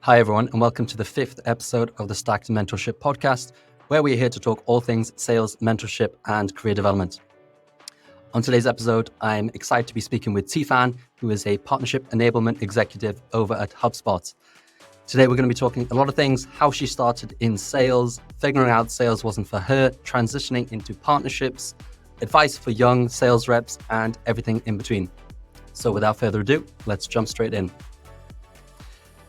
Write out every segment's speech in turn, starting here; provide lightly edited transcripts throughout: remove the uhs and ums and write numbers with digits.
Hi, everyone, and welcome to the 5th episode of the Stacked Mentorship podcast, where we are here to talk all things sales, mentorship, and career development. On today's episode, I'm excited to be speaking with Tiphaine, who is a Partnership Enablement Executive over at HubSpot. Today, we're going to be talking a lot of things, how she started in sales, figuring out sales wasn't for her, transitioning into partnerships, advice for young sales reps, and everything in between. So without further ado, let's jump straight in.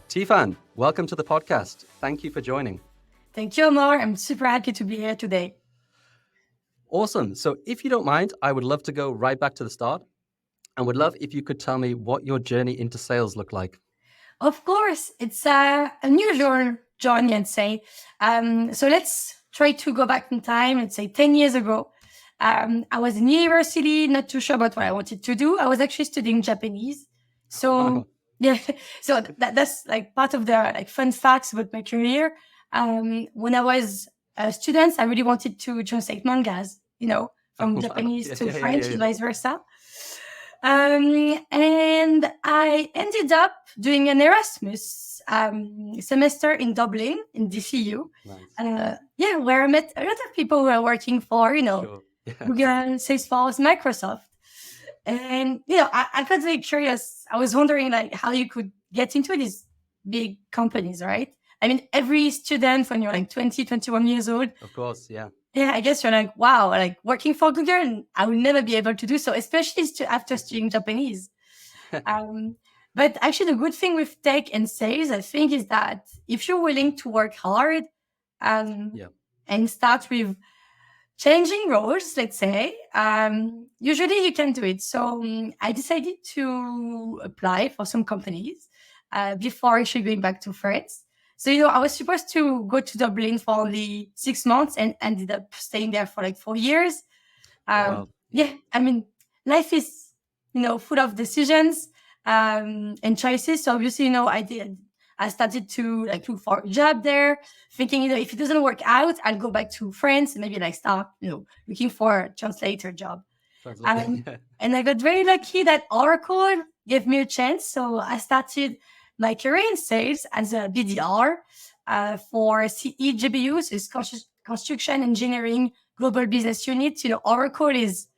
Tiphaine, welcome to the podcast. Thank you for joining. Thank you, Amar. I'm super happy to be here today. Awesome. So if you don't mind, I would love to go right back to the start and would love if you could tell me what your journey into sales looked like. Of course, it's a unusual journey, I'd say. So let's try to go back in time, let's say 10 years ago. I was in university, not too sure about what I wanted to do. I was actually studying Japanese. So yeah, so that's like part of the like fun facts about my career. When I was a student, I really wanted to translate mangas, from Japanese to French and vice versa. And I ended up doing an Erasmus semester in Dublin, in DCU. Nice. Where I met a lot of people who are working for, Sure. Google, Salesforce, Microsoft. And, I got very curious. I was wondering, like, how you could get into these big companies, right? I mean, every student when you're like 20, 21 years old. Of course, yeah. Yeah, I guess you're like, wow, like working for Google, and I will never be able to do so, especially after studying Japanese. But actually, the good thing with tech and sales, I think, is that if you're willing to work hard and start with changing roles, let's say, usually you can do it. So I decided to apply for some companies before actually going back to France. So, I was supposed to go to Dublin for only 6 months and ended up staying there for like 4 years. Wow. Yeah, I mean, life is, full of decisions and choices. So obviously, I started to like look for a job there, thinking, if it doesn't work out, I'll go back to France and maybe like start, looking for a translator job. And I got very lucky that Oracle gave me a chance. So I started my career in sales as a BDR for CE GBUs, is Construction Engineering Global Business Unit. Oracle is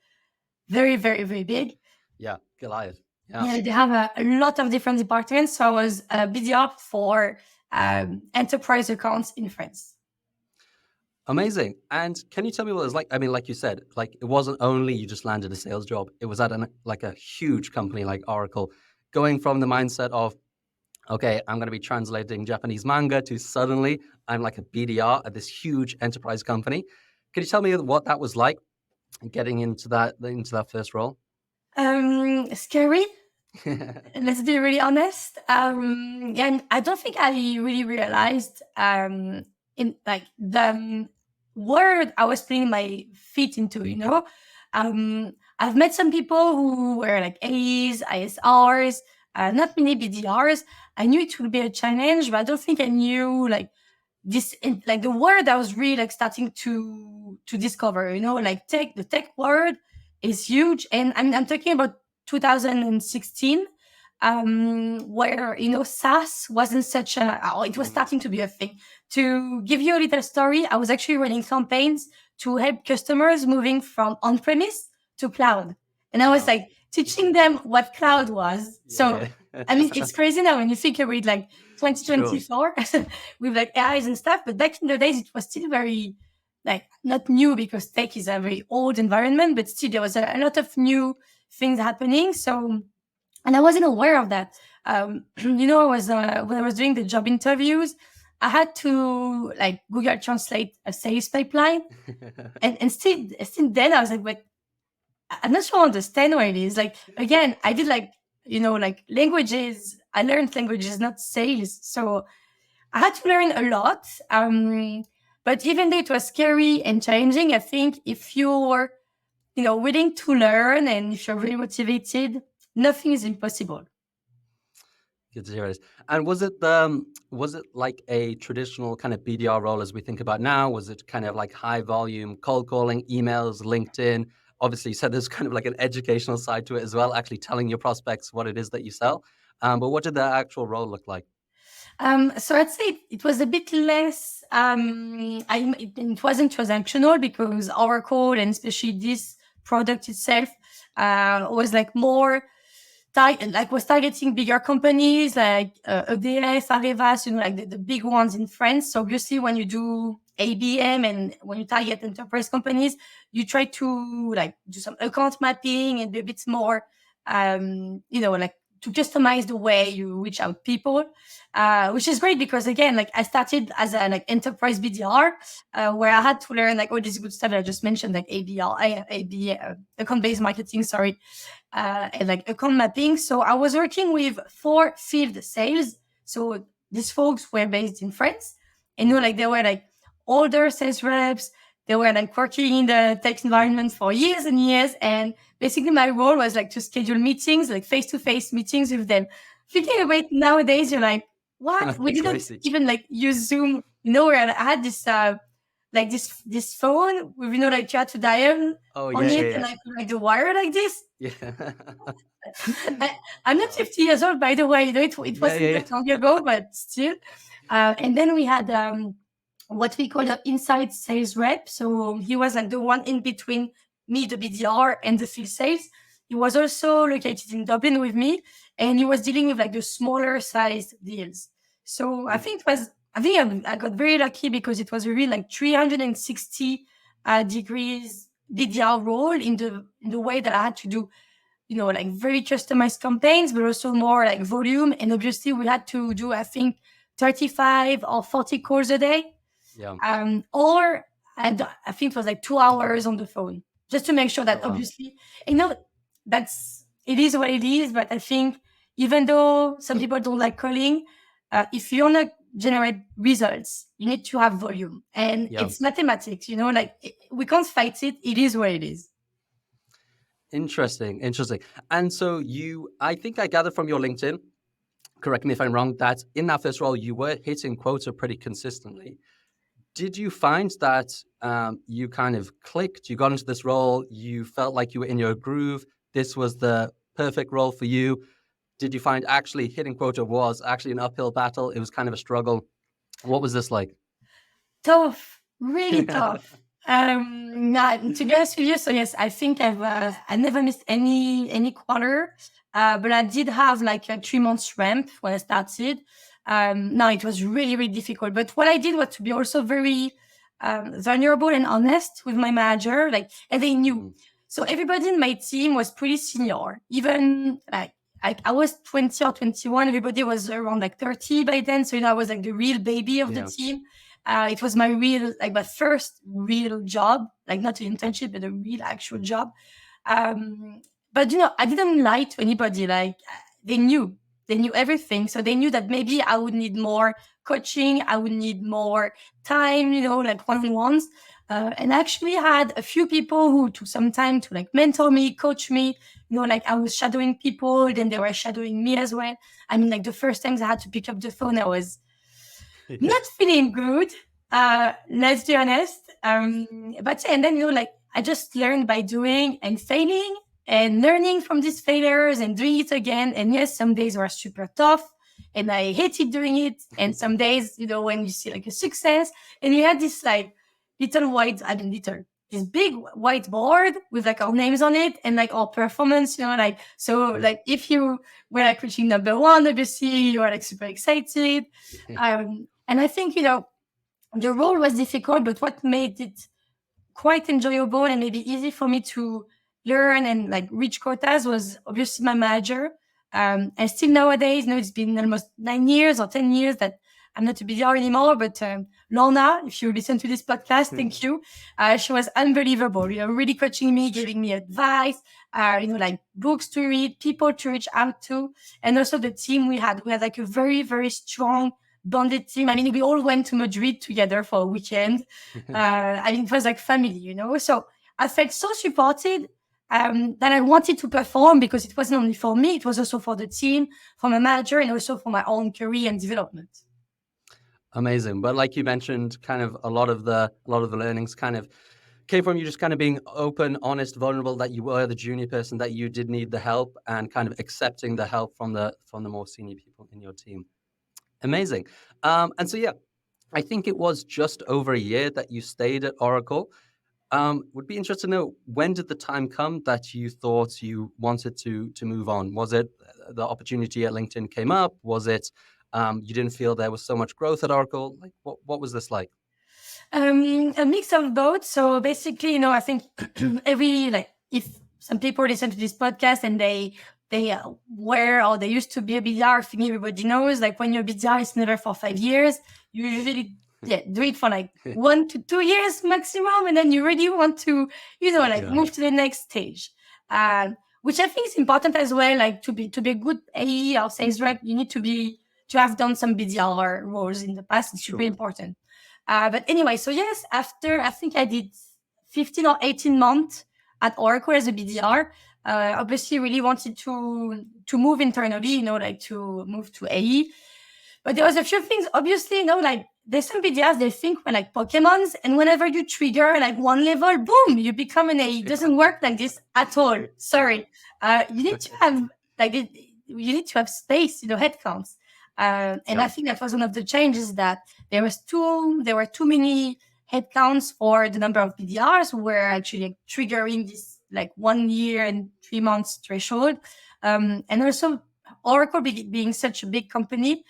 very, very, very big. Yeah, Goliath. Yeah, they have a lot of different departments. So I was a BDR for enterprise accounts in France. Amazing. And can you tell me what it was like? I mean, like you said, like it wasn't only you just landed a sales job. It was at a huge company like Oracle, going from the mindset of, okay, I'm going to be translating Japanese manga to suddenly I'm like a BDR at this huge enterprise company. Could you tell me what that was like getting into that first role? Scary. Let's be really honest. And I don't think I really realized in like the word I was putting my feet into. I've met some people who were like A's, ISRs, not many BDRs. I knew it would be a challenge, but I don't think I knew like this, like the word I was really like starting to discover. Like the tech word is huge, and I'm talking about 2016, where SaaS wasn't such it was starting to be a thing. To give you a little story, I was actually running campaigns to help customers moving from on-premise to cloud, and I was like teaching them what cloud was. So I mean, it's crazy now when you think about it, like 2024 with like AIs and stuff. But back in the days, it was still very like not new, because tech is a very old environment, but still there was a lot of new things happening. So, and I wasn't aware of that. I was when I was doing the job interviews, I had to like Google Translate a sales pipeline, and still then I was like, but I'm not sure I understand what it is. Like again, I did like like languages. I learned languages, not sales. So I had to learn a lot. But even though it was scary and challenging, I think if you're willing to learn and if you're really motivated, nothing is impossible. Good to hear it. And was it like a traditional kind of BDR role as we think about now? Was it kind of like high volume cold calling, emails, LinkedIn? Obviously, you said there's kind of like an educational side to it as well, actually telling your prospects what it is that you sell. But what did the actual role look like? So I'd say it was a bit less. It wasn't transactional because Oracle and especially this product itself was like more was targeting bigger companies like EDF, Arevas, like the big ones in France. So obviously, when you do ABM and when you target enterprise companies, you try to like do some account mapping and be a bit more, like to customize the way you reach out people, which is great because again, like I started as an like enterprise BDR, where I had to learn like all this good stuff that I just mentioned, like account-based marketing, sorry, and like account mapping. So I was working with 4 field sales. So these folks were based in France, and like they were like older sales reps. They were like working in the tech environment for years and years. And basically my role was like to schedule meetings, like face-to-face meetings with them. Thinking about it nowadays, you're like, what? We didn't even like use Zoom. Where I had this like this phone with like you had to dial on it and like the wire like this. Yeah. I'm not 50 years old, by the way. It wasn't that long ago, but still. And then we had what we call an inside sales rep. So he was like the one in between me, the BDR, and the field sales. He was also located in Dublin with me, and he was dealing with like the smaller size deals. So I think I got very lucky because it was a really like 360 degrees BDR role in the way that I had to do, like very customized campaigns, but also more like volume. And obviously we had to do, I think, 35 or 40 calls a day. Yeah. Or I think it was like 2 hours on the phone just to make sure that obviously, it is what it is. But I think even though some people don't like calling, if you want to generate results, you need to have volume, and it's mathematics, we can't fight it. It is what it is. Interesting. And so I think I gathered from your LinkedIn, correct me if I'm wrong, that in that first role, you were hitting quota pretty consistently. Did you find that you kind of clicked, you got into this role, you felt like you were in your groove, this was the perfect role for you? Did you find actually hitting quota was actually an uphill battle? It was kind of a struggle. What was this like? Tough, really tough. To be honest with you, so yes, I think I never missed any quarter, but I did have like a 3 months ramp when I started. No, it was really, really difficult. But what I did was to be also very vulnerable and honest with my manager, and they knew. So everybody in my team was pretty senior. Even like I was 20 or 21, everybody was around like 30 by then. So I was like the real baby of the team. It was my first real job, like not an internship, but a real actual job. But I didn't lie to anybody. Like they knew everything. So they knew that maybe I would need more coaching. I would need more time, like one-on-ones. And I actually had a few people who took some time to like mentor me, coach me. Like I was shadowing people, then they were shadowing me as well. I mean, like the first times I had to pick up the phone, I was not feeling good. Let's be honest. But and then I just learned by doing and failing and learning from these failures and doing it again. And yes, some days were super tough and I hated doing it. And some days, when you see like a success and you had this like this big whiteboard with like our names on it and like our performance, if you were like reaching number 1, obviously you are like super excited. And I think, the role was difficult, but what made it quite enjoyable and maybe easy for me to learn and like reach quotas was obviously my manager. And still nowadays, it's been almost 9 years or 10 years that I'm not a BDR anymore, but Lorna, if you listen to this podcast, thank you. She was unbelievable, really coaching me, giving me advice, like books to read, people to reach out to. And also the team we had like a very, very strong bonded team. I mean, we all went to Madrid together for a weekend. It was like family, So I felt so supported that I wanted to perform because it wasn't only for me, it was also for the team, for my manager, and also for my own career and development. Amazing. But like you mentioned, kind of a lot of the learnings kind of came from you just kind of being open, honest, vulnerable, that you were the junior person, that you did need the help, and kind of accepting the help from the more senior people in your team. Amazing. And so, yeah, I think it was just over a year that you stayed at Oracle. Would be interested to know, when did the time come that you thought you wanted to move on? Was it the opportunity at LinkedIn came up? Was it you didn't feel there was so much growth at Oracle? Like, what was this like? A mix of both. So basically, I think if some people listen to this podcast and they were or they used to be a BDR, I think everybody knows, like when you're a BDR, it's never for 5 years. You usually do it for like 1 to 2 years maximum, and then you really want to move to the next stage. Which I think is important as well. Like to be a good AE or sales rep, you need to have done some BDR roles in the past. It's super important. But anyway, so yes, after I think I did 15 or 18 months at Oracle as a BDR, obviously really wanted to move internally, to move to AE. But there was a few things, obviously, there's some BDRs, they think we're like Pokemons, and whenever you trigger like one level, boom, you become an AE. It doesn't work like this at all. Sorry. You need to have space, headcounts. And I think that was one of the changes, that there were too many headcounts for the number of BDRs who were actually triggering this like 1 year and 3 months threshold. And also Oracle being such a big company,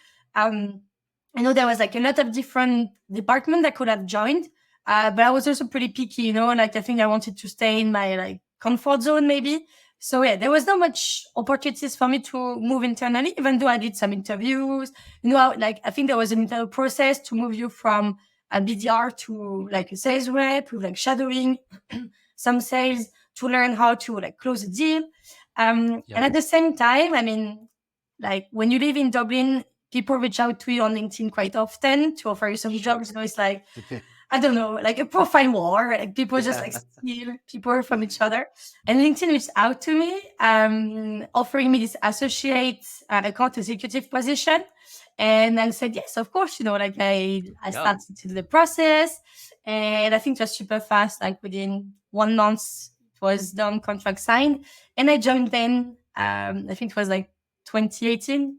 I know there was like a lot of different departments that could have joined, but I was also pretty picky, I think I wanted to stay in my like comfort zone maybe. So yeah, there was not much opportunities for me to move internally, even though I did some interviews. I think there was an internal process to move you from a BDR to like a sales rep, with like shadowing some sales to learn how to like close a deal. And at the same time, I mean, like when you live in Dublin, people reach out to you on LinkedIn quite often to offer you some jobs. It's like, I don't know, like a profile war. Like people just like steal people from each other. And LinkedIn reached out to me, offering me this associate account executive position. And I said, yes, of course, I started to do the process. And I think it was super fast, like within 1 month, it was done, contract signed. And I joined then, I think it was like 2018.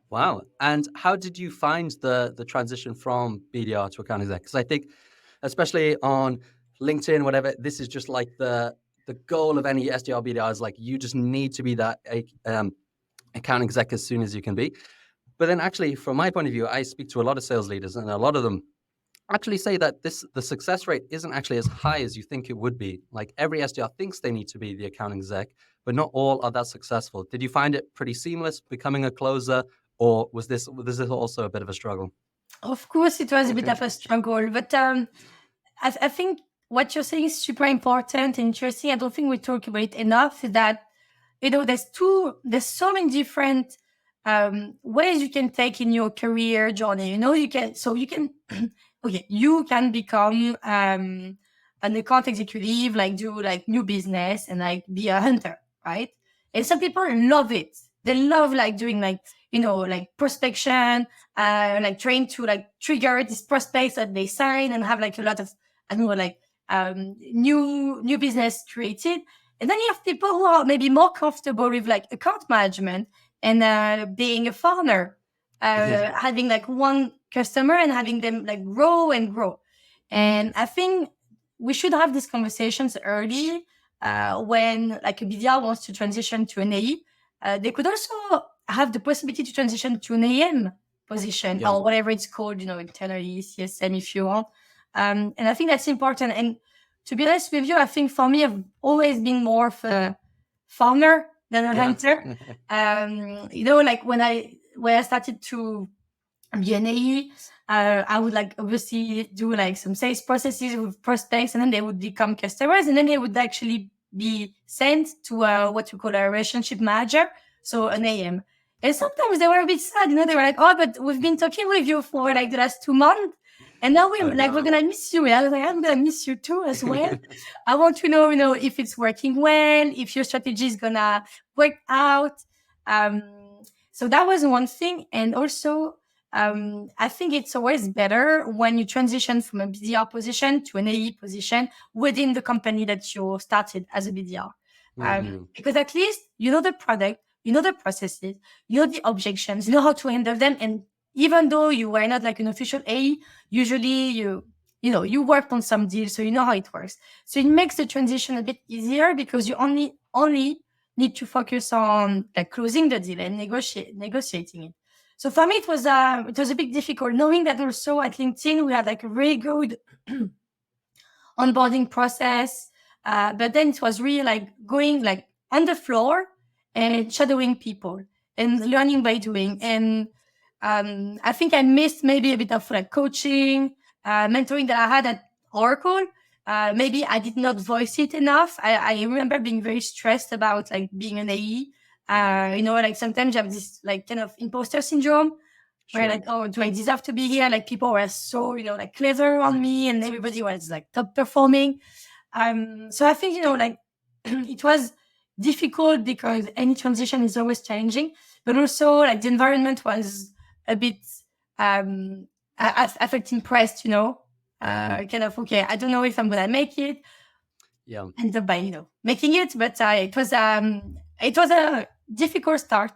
Wow. And how did you find the transition from BDR to account exec? Because I think, especially on LinkedIn, whatever, this is just like the goal of any SDR BDR is like, you just need to be that account exec as soon as you can be. But then actually, from my point of view, I speak to a lot of sales leaders, and a lot of them actually say that the success rate isn't actually as high as you think it would be. Like every SDR thinks they need to be the account exec, but not all are that successful. Did you find it pretty seamless becoming a closer? Or was this also a bit of a struggle? Of course, it was a bit of a struggle, but I think what you're saying is super important and interesting. I don't think we talk about it enough. That there's so many different ways you can take in your career journey. You can become an account executive, like do like new business and like be a hunter, right? And some people love it. They love like doing like prospection, like trying to like trigger these prospects that they sign and have like a lot of, new business created. And then you have people who are maybe more comfortable with like account management and being a farmer, having like one customer and having them like grow and grow. And I think we should have these conversations early, when like a BDR wants to transition to an AE. They could also have the possibility to transition to an AM position or whatever it's called, internally, CSM if you want. And I think that's important. And to be honest with you, I think for me, I've always been more of a farmer than a hunter. Like when I started to be an AE, I would like obviously do like some sales processes with prospects, and then they would become customers, and then they would actually be sent to what we call a relationship manager, so an AM. And sometimes they were a bit sad, they were like, oh, but we've been talking with you for like the last 2 months, and now we're gonna miss you. And I was like, I'm gonna miss you too as well. I want to know, if it's working well, if your strategy is gonna work out. So that was one thing. And also, I think it's always better when you transition from a BDR position to an AE position within the company that you started as a BDR. Because at least you know the product, you know the processes, you know the objections, you know how to handle them. And even though you were not like an official AE, usually you worked on some deals, so you know how it works. So it makes the transition a bit easier because you only need to focus on like closing the deal and negotiating it. So for me, it was a bit difficult knowing that also at LinkedIn we had like a really good onboarding process. But then it was really like going like on the floor and shadowing people and learning by doing. And I think I missed maybe a bit of like coaching, mentoring that I had at Oracle. Maybe I did not voice it enough. I remember being very stressed about like being an AE. Like sometimes you have this like kind of imposter syndrome where like, oh, do I deserve to be here? Like people were so, like clever on me and everybody was like top performing. So I think, like it was difficult because any transition is always challenging, but also like the environment was a bit I felt impressed, kind of, okay, I don't know if I'm going to make it. Yeah. End up by, making it, but it was a difficult start.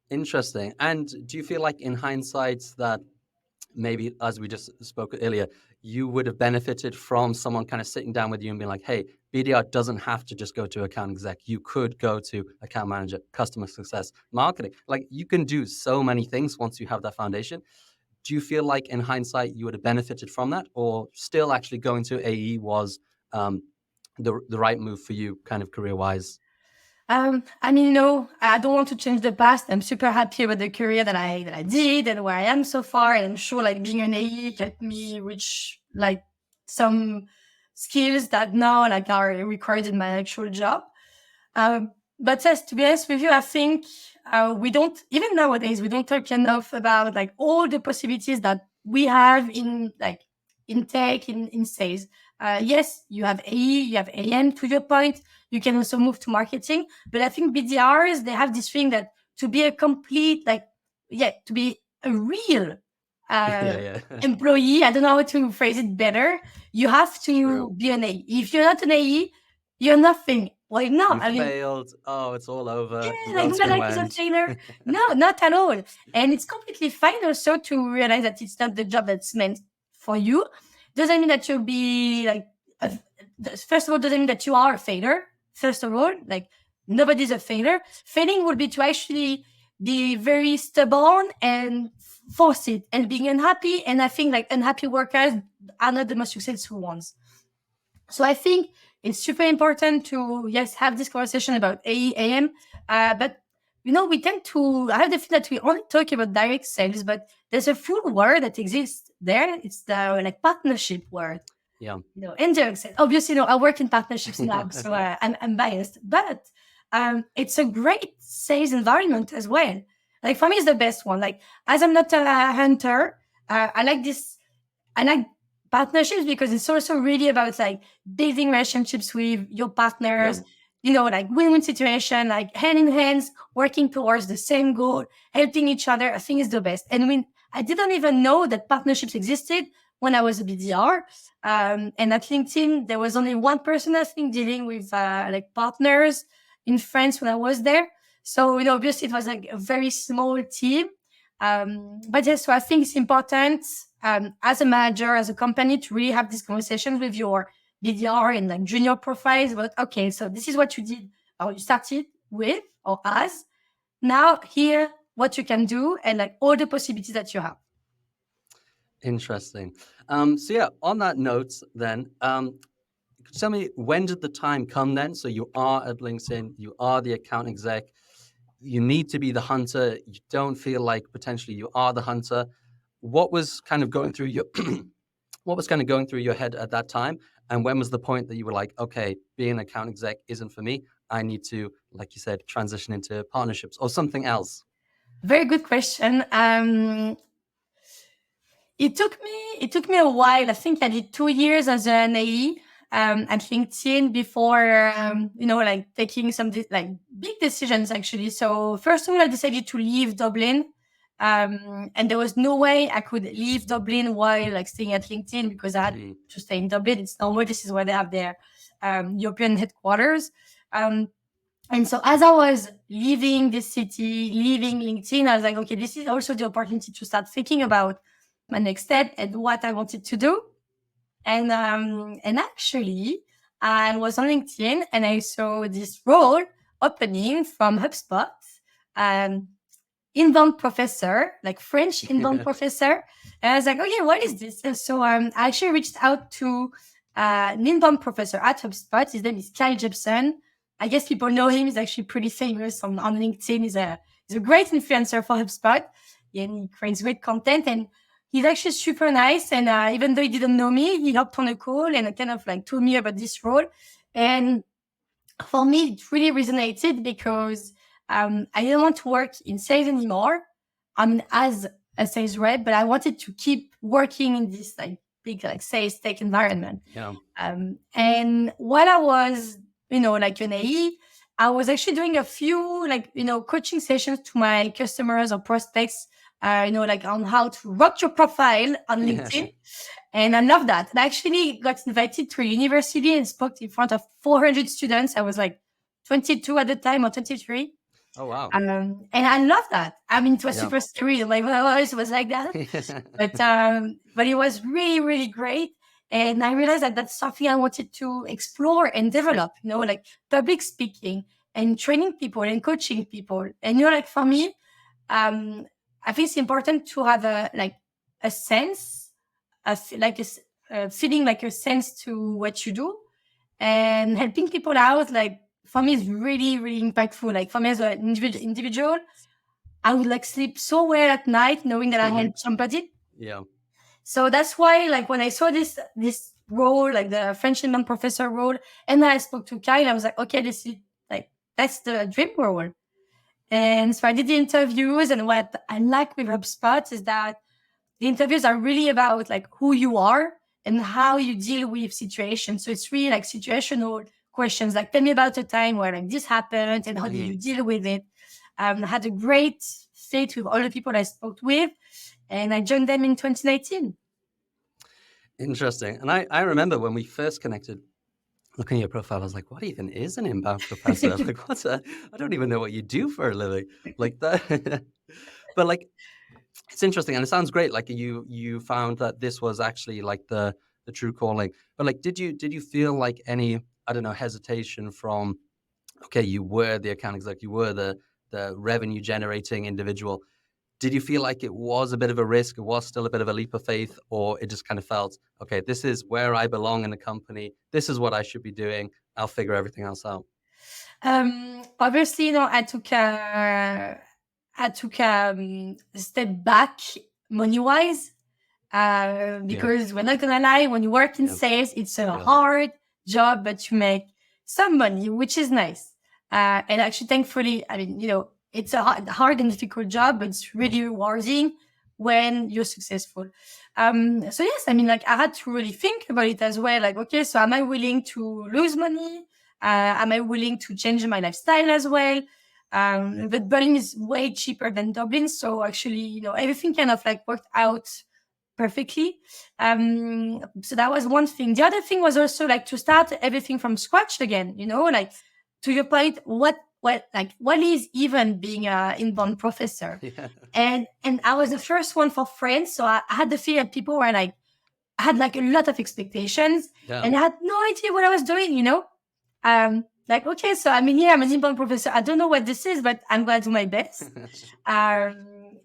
Interesting. And do you feel like in hindsight that maybe, as we just spoke earlier, you would have benefited from someone kind of sitting down with you and being like, hey, BDR doesn't have to just go to account exec. You could go to account manager, customer success, marketing. Like you can do so many things once you have that foundation. Do you feel like in hindsight you would have benefited from that, or still actually going to AE was the right move for you kind of career-wise? I mean, I don't want to change the past. I'm super happy with the career that I did and where I am so far. And I'm sure like being an AE helped me reach like some skills that now like are required in my actual job. But yes, to be honest with you, I think we don't, even nowadays, we don't talk enough about like all the possibilities that we have in like in tech, in sales. Yes, you have AE, you have AM to your point. You can also move to marketing. But I think BDRs, they have this thing that to be a complete, to be a real employee, I don't know how to phrase it better. You have to be an AE. If you're not an AE, you're nothing. Well, no, you failed. Oh, it's all over. Yeah, like a failure. No, not at all. And it's completely fine also to realize that it's not the job that's meant for you. Doesn't mean that you'll be like, first of all, doesn't mean that you are a failure. First of all, like nobody's a failure. Failing would be to actually be very stubborn and force it and being unhappy. And I think like unhappy workers are not the most successful ones. So I think it's super important to, yes, have this conversation about AEAM. But, we tend to, I have the feeling that we only talk about direct sales, but there's a full word that exists there. It's the like partnership word. Yeah. And direct sales. Obviously, I work in partnerships now, so I'm biased. But it's a great sales environment as well. Like for me, it's the best one. Like as I'm not a hunter, I like partnerships because it's also really about like building relationships with your partners, like win-win situation, like hand in hands, working towards the same goal, helping each other. I think it's the best. And I didn't even know that partnerships existed when I was a BDR. And at LinkedIn, there was only one person, I think, dealing with like partners in France when I was there. So, obviously it was like a very small team. But yes, so I think it's important as a manager, as a company, to really have these conversations with your BDR and like junior profiles about, okay, so this is what you did or you started with or as. Now here, what you can do and like all the possibilities that you have. Interesting. So yeah, on that note then, tell me, when did the time come then? So you are at LinkedIn, you are the account exec, you need to be the hunter. You don't feel like potentially you are the hunter. What was kind of going through your head at that time? And when was the point that you were like, okay, being an account exec isn't for me. I need to, like you said, transition into partnerships or something else? Very good question. It took me a while. I think I did 2 years as an AE at LinkedIn before, like taking some like big decisions actually. So first of all, I decided to leave Dublin. And there was no way I could leave Dublin while like staying at LinkedIn because I had to stay in Dublin. It's normal. This is where they have their European headquarters. And so as I was leaving this city, leaving LinkedIn, I was like, okay, this is also the opportunity to start thinking about my next step and what I wanted to do. And actually, I was on LinkedIn and I saw this role opening from HubSpot, um, inbound professor, like French inbound professor. And I was like, okay, what is this? And so I actually reached out to an inbound professor at HubSpot. His name is Kyle Jepson. I guess people know him. He's actually pretty famous on LinkedIn. He's a great influencer for HubSpot. And he creates great content. And he's actually super nice. And even though he didn't know me, he hopped on a call and kind of like told me about this role. And for me, it really resonated because I didn't want to work in sales anymore. I mean, as a sales rep, but I wanted to keep working in this like big like sales tech environment. Yeah. And while I was, like an AE, I was actually doing a few like, coaching sessions to my customers or prospects, like on how to rock your profile on LinkedIn. And I love that. I actually got invited to a university and spoke in front of 400 students. I was like 22 at the time or 23. Oh, wow. And I love that. I mean, it was super scary. Like my voice was like that, but it was really, really great. And I realized that that's something I wanted to explore and develop, like public speaking and training people and coaching people. And, like for me, I think it's important to have a sense, feeling like a sense to what you do, and helping people out. Like for me, is really, really impactful. Like for me as an individual, I would like sleep so well at night knowing that I helped somebody. Yeah. So that's why, like when I saw this role, like the French inbound professor role, and then I spoke to Kyle, I was like, okay, this is like that's the dream role. And so I did the interviews, and what I like with HubSpot is that the interviews are really about like who you are and how you deal with situations. So it's really like situational questions, like tell me about a time where like this happened and how did you deal with it. I had a great fit with all the people I spoke with, and I joined them in 2019. Interesting. And I remember when we first connected, looking at your profile, I was like, what even is an inbound professor? Like, I don't even know what you do for a living. Like that. But like, it's interesting. And it sounds great. Like you found that this was actually like the true calling. But like, did you feel like any, I don't know, hesitation from, okay, you were the account exec, you were the revenue generating individual. Did you feel like it was a bit of a risk? It was still a bit of a leap of faith, or it just kind of felt, okay, this is where I belong in the company. This is what I should be doing. I'll figure everything else out. Obviously, I took a step back money-wise, because we're not gonna lie, when you work in sales, it's a hard job, but you make some money, which is nice. And actually, thankfully, I mean, it's a hard and difficult job, but it's really rewarding when you're successful. So yes, I mean, like I had to really think about it as well. Like, okay, so am I willing to lose money? Am I willing to change my lifestyle as well? But Berlin is way cheaper than Dublin. So actually, everything kind of like worked out perfectly. So that was one thing. The other thing was also like to start everything from scratch again, like to your point, what is even being an inbound professor? Yeah. And I was the first one for France. So I had the feeling that people were like, I had like a lot of expectations and I had no idea what I was doing, like, okay, so I mean, I'm an inbound professor. I don't know what this is, but I'm going to do my best.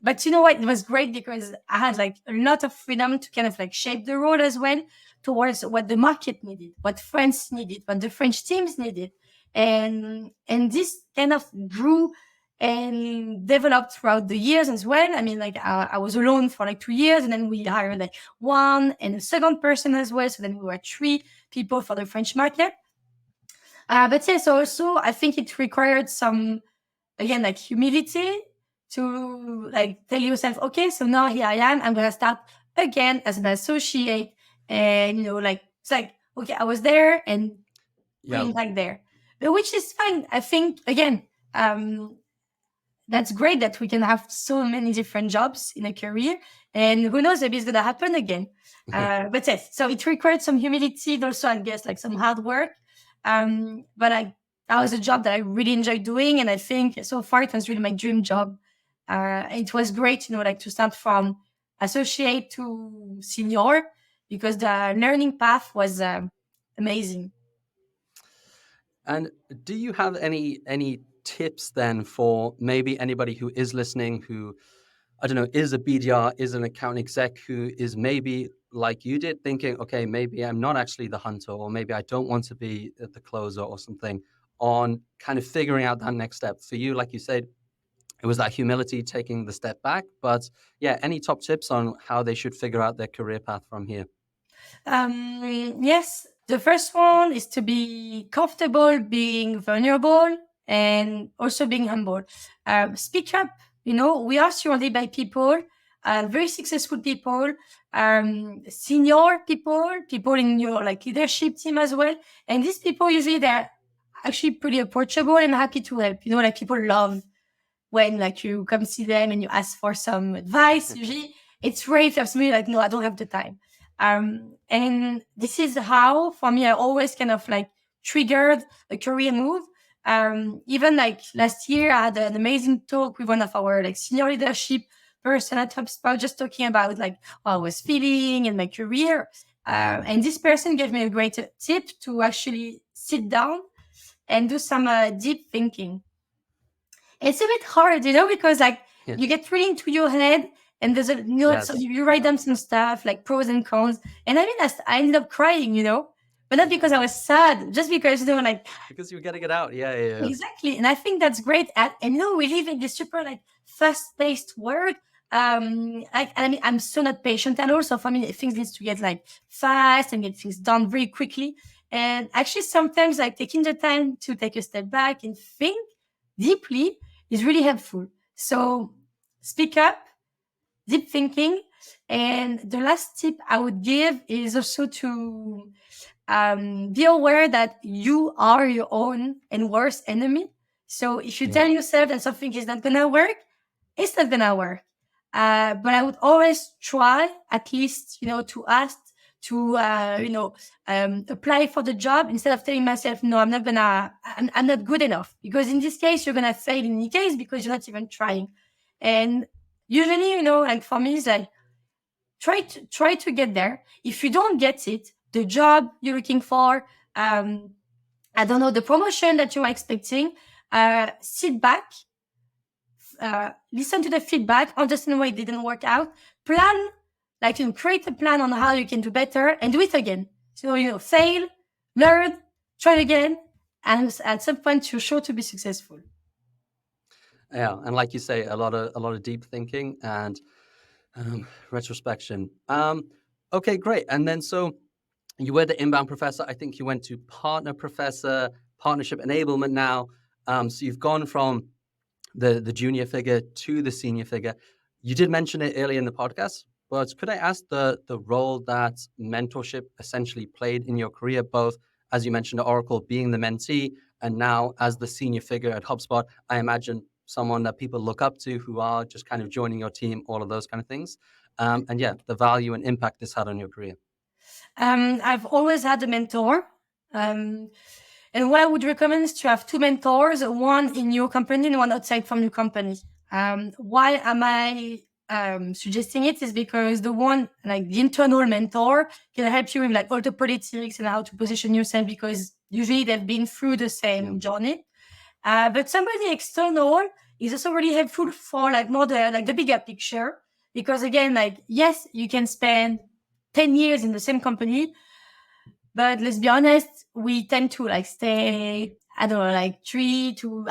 But you know what? It was great because I had like a lot of freedom to kind of like shape the role as well towards what the market needed, what France needed, what the French teams needed. And this kind of grew and developed throughout the years as well. I mean, like I was alone for like 2 years, and then we hired like one and a second person as well. So then we were 3 people for the French market. But yes, also I think it required some, again, like humility to like tell yourself, okay, so now here I am. I'm gonna start again as an associate, and like it's like, okay, I was there and going back there, but which is fine. I think again, that's great that we can have so many different jobs in a career, and who knows, maybe it's gonna happen again. But yes, so it required some humility, and also I guess like some hard work. But I that was a job that I really enjoyed doing. And I think so far it was really my dream job. It was great, like to start from associate to senior, because the learning path was amazing. And do you have any tips then for maybe anybody who is listening who, I don't know, is a BDR, is an account exec, who is maybe like you did thinking, okay, maybe I'm not actually the hunter, or maybe I don't want to be the closer or something, on kind of figuring out that next step? For you, like you said, it was that humility, taking the step back. But yeah, any top tips on how they should figure out their career path from here? Yes, the first one is to be comfortable being vulnerable and also being humble. Speak up. We are surrounded by people, very successful people, senior people in your leadership team as well. And these people usually they're actually pretty approachable and happy to help. People love when you come see them and you ask for some advice. Usually it's rare if you have somebody no, I don't have the time. And this is how, for me, I always kind of triggered a career move. Even last year, I had an amazing talk with one of our senior leadership person at HubSpot, just talking about how I was feeling and my career. And this person gave me a great tip to actually sit down and do some deep thinking. It's a bit hard, because you get really into your head, and there's so you write down some stuff like pros and cons. And I ended up crying, but not because I was sad, just because, because you were getting it out. Yeah. Exactly. And I think that's great. And we live in this super fast-paced world. I'm so not patient, and also for me, things needs to get fast and get things done very quickly. And actually, sometimes taking the time to take a step back and think deeply is really helpful. So speak up, deep thinking. And the last tip I would give is also to be aware that you are your own and worst enemy. So if you tell yourself that something is not going to work, it's not going to work. But I would always try at least, to ask to, apply for the job instead of telling myself, no, I'm not good enough. Because in this case, you're going to fail in any case because you're not even trying. And usually, for me, it's try to get there. If you don't get it, the job you're looking for, I don't know, the promotion that you're expecting, sit back, listen to the feedback, understand why it didn't work out, plan, create a plan on how you can do better and do it again. So, fail, learn, try again, and at some point you're sure to be successful. Yeah, and like you say, a lot of deep thinking and retrospection. Okay, great. And then so you were the inbound professor. I think you went to partner professor, partnership enablement now. So you've gone from the junior figure to the senior figure. You did mention it earlier in the podcast, but could I ask the role that mentorship essentially played in your career, both, as you mentioned, at Oracle, being the mentee, and now as the senior figure at HubSpot? I imagine someone that people look up to, who are just kind of joining your team, all of those kind of things. And yeah, the value and impact this had on your career. I've always had a mentor. And what I would recommend is to have two mentors, one in your company and one outside from your company. Why am I suggesting it? Is because the one, the internal mentor, can help you with all the politics and how to position yourself, because usually they've been through the same journey. But somebody external is also really helpful for more the bigger picture, because again, yes, you can spend 10 years in the same company, but let's be honest, we tend to stay, I don't know, 3 to,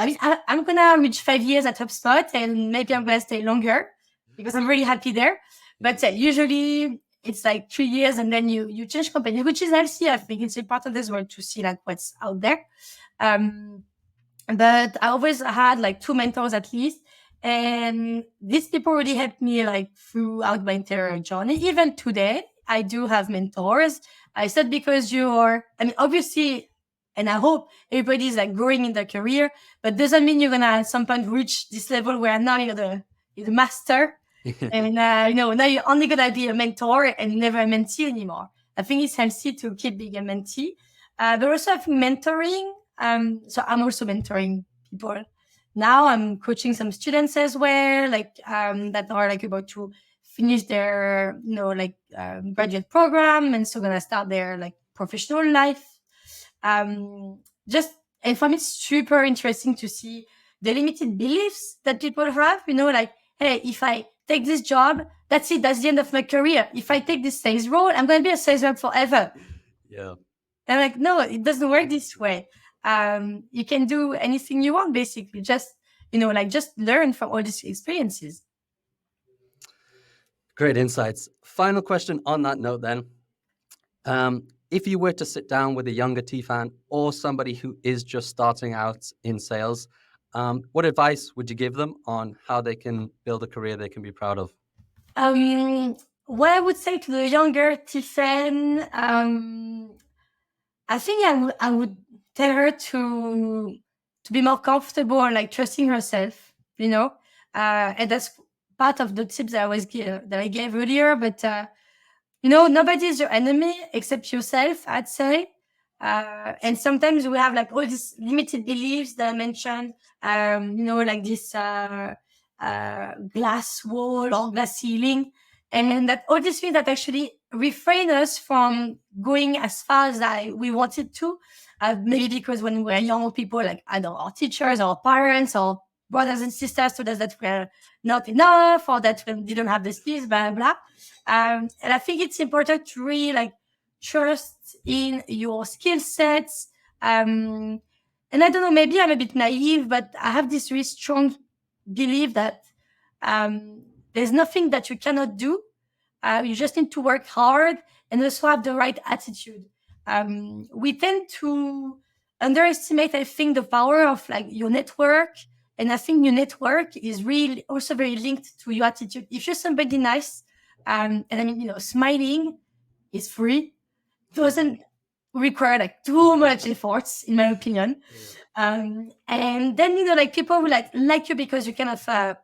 I'm going to reach 5 years at HubSpot, and maybe I'm going to stay longer because I'm really happy there. But usually it's 3 years and then you change company, which is healthy. I think it's important as well to see what's out there. But I always had two mentors at least. And these people really helped me throughout my entire journey. Even today, I do have mentors. I said because obviously, and I hope everybody's growing in their career, but doesn't mean you're gonna at some point reach this level where now you're the master, and now you're only gonna be a mentor and never a mentee anymore. I think it's healthy to keep being a mentee, but also I think mentoring So I'm also mentoring people. Now I'm coaching some students as well, like that are like about to finish their, graduate program, and so gonna start their like professional life. Just and for me, it's super interesting to see the limited beliefs that people have. Like, hey, if I take this job, that's it. That's the end of my career. If I take this sales role, I'm gonna be a sales rep forever. Yeah. And I'm like, no, it doesn't work this way. You can do anything you want, basically. Just just learn from all these experiences. Great insights. Final question on that note then. If you were to sit down with a younger Tiphaine or somebody who is just starting out in sales, what advice would you give them on how they can build a career they can be proud of? What I would say to the younger Tiphaine, I think I would tell her to be more comfortable and like trusting herself, and that's part of the tips that I gave earlier. But nobody is your enemy except yourself, I'd say. And sometimes we have like all these limited beliefs that I mentioned, like this glass wall or glass ceiling. And that all these things that actually refrain us from going as far as we wanted to. Maybe because when we were young people, like I don't know, our teachers, our parents, or brothers and sisters told us that we're not enough or that we didn't have the skills, blah, blah. And I think it's important to really like trust in your skill sets. And I don't know, maybe I'm a bit naive, but I have this really strong belief that there's nothing that you cannot do. You just need to work hard and also have the right attitude. We tend to underestimate, I think, the power of like your network. And I think your network is really also very linked to your attitude. If you're somebody nice, and I mean, smiling is free, doesn't require like too much efforts, in my opinion. And then, like people will like you because you kind of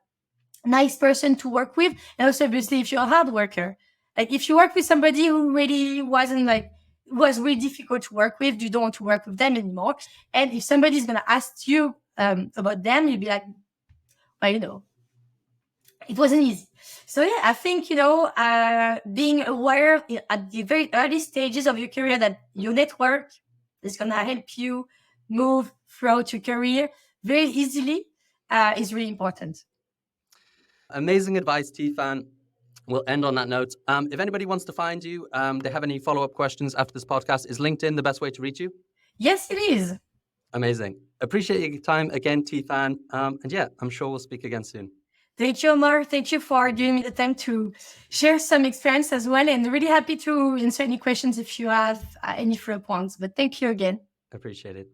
nice person to work with. And also, obviously, if you're a hard worker, like if you work with somebody who really was really difficult to work with, you don't want to work with them anymore. And if somebody's going to ask you about them, you'll be like, well, it wasn't easy. So yeah, I think, being aware at the very early stages of your career that your network is going to help you move throughout your career very easily is really important. Amazing advice, Tiphaine. We'll end on that note. If anybody wants to find you, they have any follow-up questions after this podcast, is LinkedIn the best way to reach you? Yes, it is. Amazing. Appreciate your time again, Tiphaine. And yeah, I'm sure we'll speak again soon. Thank you, Omar. Thank you for giving me the time to share some experience as well. And really happy to answer any questions if you have any further points. But thank you again. Appreciate it.